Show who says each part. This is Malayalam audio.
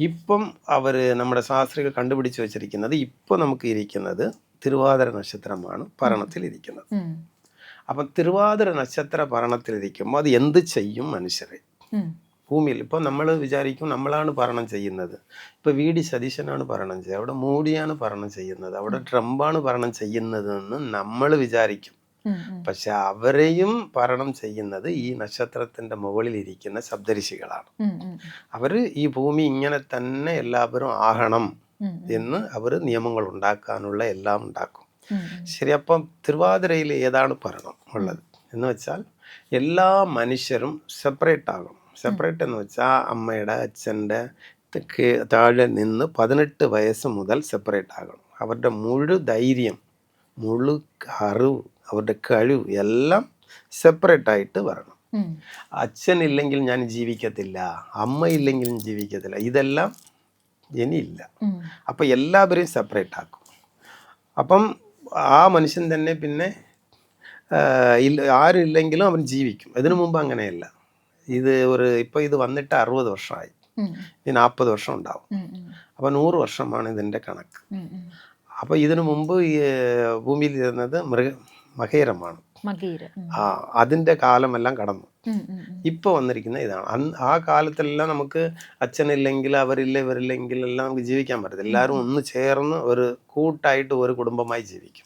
Speaker 1: ഇപ്പം അവർ നമ്മുടെ ശാസ്ത്രികൾ കണ്ടുപിടിച്ച് വെച്ചിരിക്കുന്നത് ഇപ്പോൾ നമുക്ക് ഇരിക്കുന്നത് തിരുവാതിര നക്ഷത്രമാണ് ഭരണത്തിലിരിക്കുന്നത്. അപ്പം തിരുവാതിര നക്ഷത്ര ഭരണത്തിലിരിക്കുമ്പോൾ അത് എന്ത് ചെയ്യും മനുഷ്യരെ ഭൂമിയിൽ? ഇപ്പോൾ നമ്മൾ വിചാരിക്കും നമ്മളാണ് ഭരണം ചെയ്യുന്നത്. ഇപ്പോൾ വി.ഡി. സതീശനാണ് ഭരണം ചെയ്യുന്നത്, അവിടെ മോഡിയാണ് ഭരണം ചെയ്യുന്നത്, അവിടെ ട്രംപാണ് ഭരണം ചെയ്യുന്നതെന്ന് നമ്മൾ വിചാരിക്കും. പക്ഷെ അവരെയും ഭരണം ചെയ്യുന്നത് ഈ നക്ഷത്രത്തിന്റെ മുകളിൽ ഇരിക്കുന്ന സപ്തഋഷികളാണ്. അവർ ഈ ഭൂമി ഇങ്ങനെ തന്നെ എല്ലാവരും ആകണം എന്ന് അവർ നിയമങ്ങൾ ഉണ്ടാക്കാനുള്ള എല്ലാം ഉണ്ടാക്കും. ശരി, അപ്പം തിരുവാതിരയിൽ ഏതാണ് ഭരണം ഉള്ളത് എന്ന് വെച്ചാൽ എല്ലാ മനുഷ്യരും സെപ്പറേറ്റ് ആകും. സെപ്പറേറ്റ് എന്ന് വെച്ചാൽ അമ്മയുടെ അച്ഛൻ്റെ താഴെ നിന്ന് 18 വയസ്സ് മുതൽ സെപ്പറേറ്റ് ആകണം. അവരുടെ മുഴു ധൈര്യം, മുഴു അറിവ്, അവരുടെ കഴിവ് എല്ലാം സെപ്പറേറ്റ് ആയിട്ട് വരണം. അച്ഛനില്ലെങ്കിൽ ഞാൻ ജീവിക്കത്തില്ല, അമ്മ ഇല്ലെങ്കിൽ ജീവിക്കത്തില്ല, ഇതെല്ലാം ഇനിയില്ല. അപ്പം എല്ലാവരെയും സെപ്പറേറ്റ് ആക്കും. അപ്പം ആ മനുഷ്യൻ തന്നെ പിന്നെ ആരും ഇല്ലെങ്കിലും അവൻ ജീവിക്കും. ഇതിനു മുമ്പ് അങ്ങനെയല്ല. ഇപ്പം ഇത് വന്നിട്ട് 60 വർഷമായി, ഇനി 40 വർഷം ഉണ്ടാവും. അപ്പം 100 വർഷമാണ് ഇതിൻ്റെ കണക്ക്. അപ്പം ഇതിനു മുമ്പ് ഈ ഭൂമിയിൽ ഇരുന്നത് മകേരമാണ്. അതിൻ്റെ കാലമെല്ലാം കടന്നു. ഇപ്പോൾ വന്നിരിക്കുന്ന ഇതാണ്. ആ കാലത്തെല്ലാം നമുക്ക് അച്ഛനില്ലെങ്കിൽ അവരില്ല ഇവരില്ലെങ്കിൽ എല്ലാം നമുക്ക് ജീവിക്കാൻ പറ്റത്തില്ല. എല്ലാവരും ഒന്ന് ചേർന്ന് ഒരു കൂട്ടായിട്ട് ഒരു കുടുംബമായി ജീവിക്കും.